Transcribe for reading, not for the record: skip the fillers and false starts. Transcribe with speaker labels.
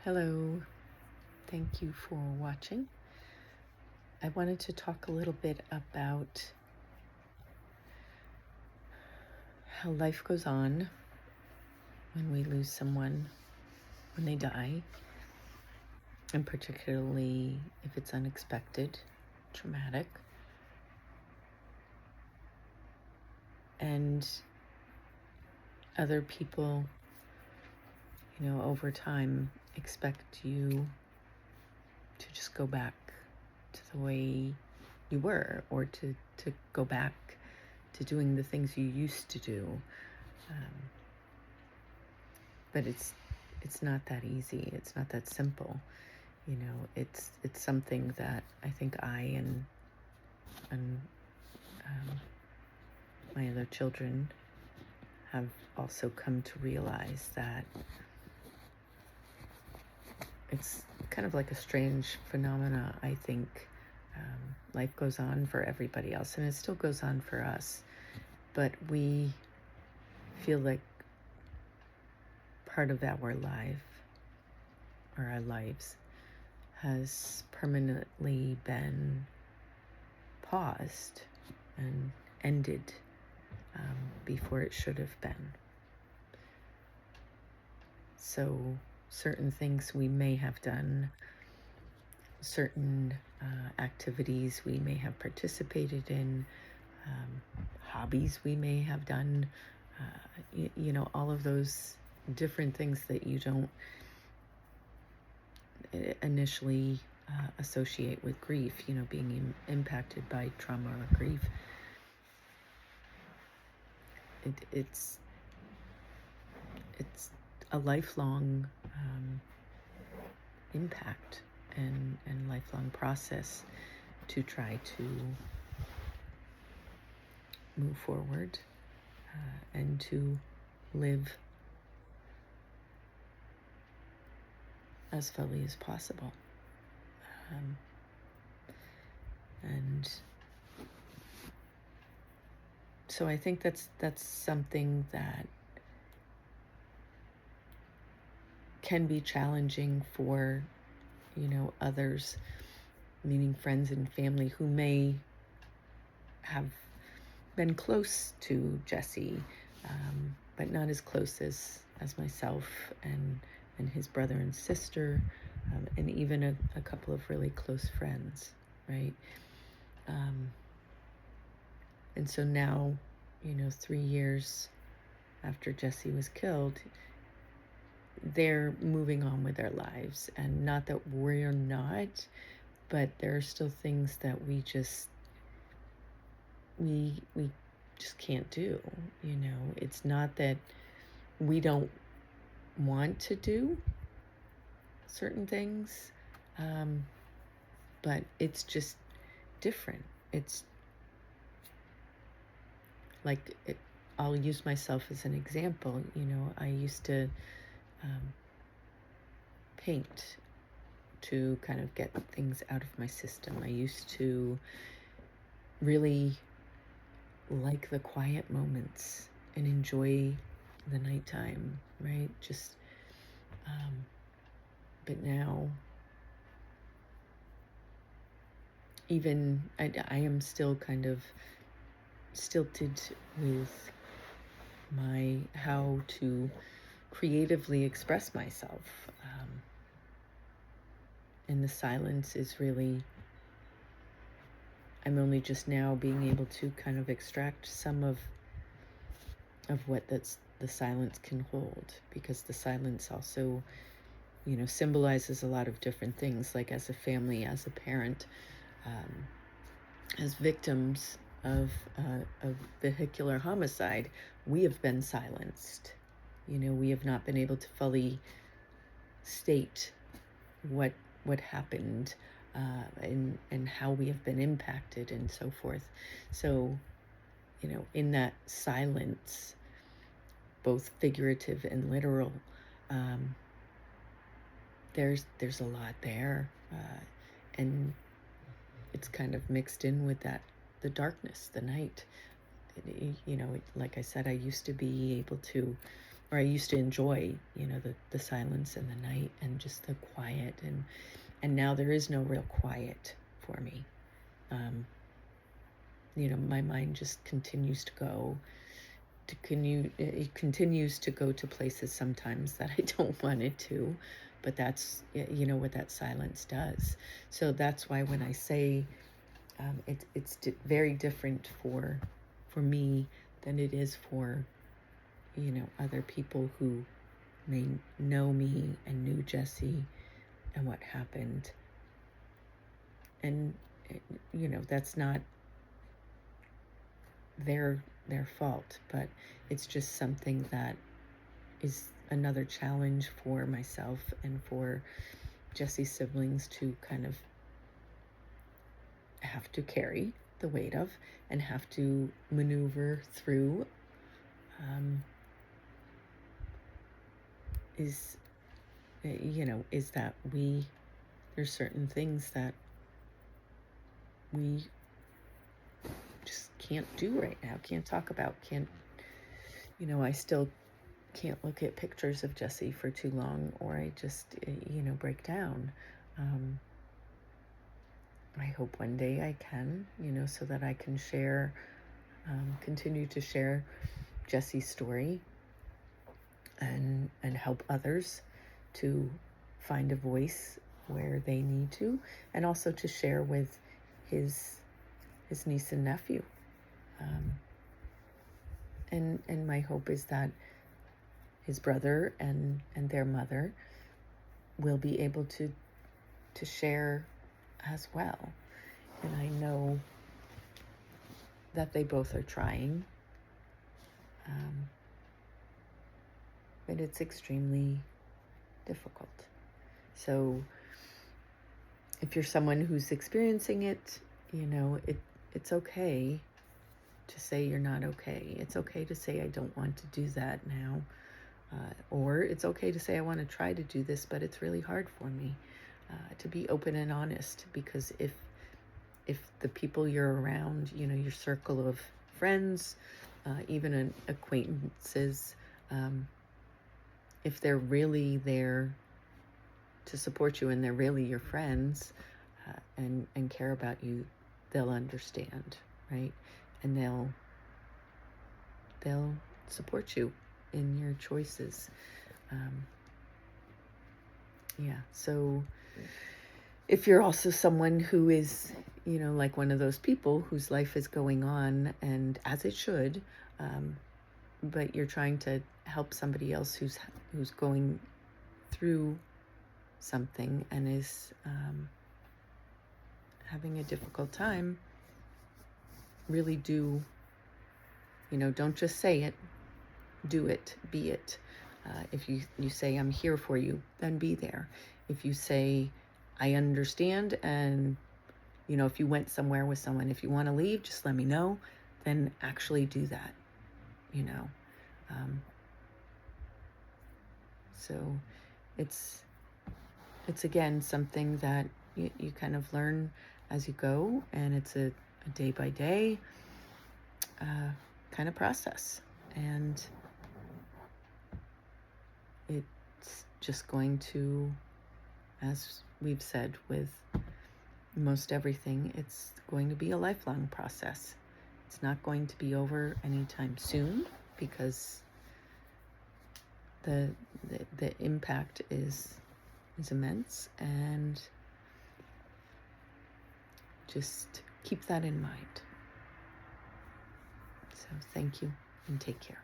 Speaker 1: Hello, thank you for watching. I wanted to talk a little bit about how life goes on when we lose someone, when they die, and particularly if it's unexpected, traumatic. And other people, over time expect you to just go back to the way you were, or to go back to doing the things you used to do. But it's not that easy. It's not that simple. It's something that I think I and my other children have also come to realize, that it's kind of like a strange phenomena. I think life goes on for everybody else, and it still goes on for us, but we feel like part of our life, or our lives, has permanently been paused and ended before it should have been. So certain things we may have done, certain activities we may have participated in, hobbies we may have done, all of those different things that you don't initially associate with grief, being impacted by trauma or grief. It's a lifelong impact and lifelong process to try to move forward and to live as fully as possible. And so I think that's something that can be challenging for, others, meaning friends and family, who may have been close to Jesse, but not as close as myself and his brother and sister, and even a couple of really close friends, right? And so now, 3 years after Jesse was killed, they're moving on with their lives. And not that we're not, but there are still things that we just can't do. It's not that we don't want to do certain things, but it's just different. It's like, I'll use myself as an example. I used to paint to kind of get things out of my system. I used to really like the quiet moments and enjoy the nighttime, right? But now, even I am still kind of stilted with how to creatively express myself. And the silence is really, I'm only just now being able to kind of extract some of what the silence can hold, because the silence also, symbolizes a lot of different things, like as a family, as a parent, as victims of vehicular homicide. We have been silenced. We have not been able to fully state what happened, and how we have been impacted, and so forth. So, in that silence, both figurative and literal, there's a lot there, and it's kind of mixed in with the darkness, the night. Like I said, I used to be able to or I used to enjoy, the silence and the night and just the quiet, and now there is no real quiet for me. My mind just continues to go it continues to go to places sometimes that I don't want it to, but that's what that silence does. So that's why when I say it's very different for me than it is for other people who may know me and knew Jesse and what happened. And that's not their fault, but it's just something that is another challenge for myself and for Jesse's siblings to kind of have to carry the weight of and have to maneuver through. Is that there's certain things that we just can't do right now, can't talk about, I still can't look at pictures of Jesse for too long, or I just, break down. I hope one day I can, so that I can share, continue to share Jesse's story and help others to find a voice where they need to, and also to share with his niece and nephew. And my hope is that his brother and their mother will be able to share as well. And I know that they both are trying. But it's extremely difficult. So if you're someone who's experiencing it, it's okay to say you're not okay. It's okay to say I don't want to do that now. Or it's okay to say I want to try to do this, but it's really hard for me. To be open and honest, because if the people you're around, your circle of friends, even acquaintances, if they're really there to support you and they're really your friends, and care about you, they'll understand, right? And they'll support you in your choices. So if you're also someone who is, like one of those people whose life is going on, and as it should, but you're trying to help somebody else who's going through something and is having a difficult time, really do, don't just say it, do it, be it. If you say, I'm here for you, then be there. If you say, I understand, and, if you went somewhere with someone, if you want to leave, just let me know, then actually do that, So it's again, something that you kind of learn as you go, and it's a day by day kind of process. And it's just going to, as we've said with most everything, it's going to be a lifelong process. It's not going to be over anytime soon, because the impact is immense, and just keep that in mind. So thank you and take care.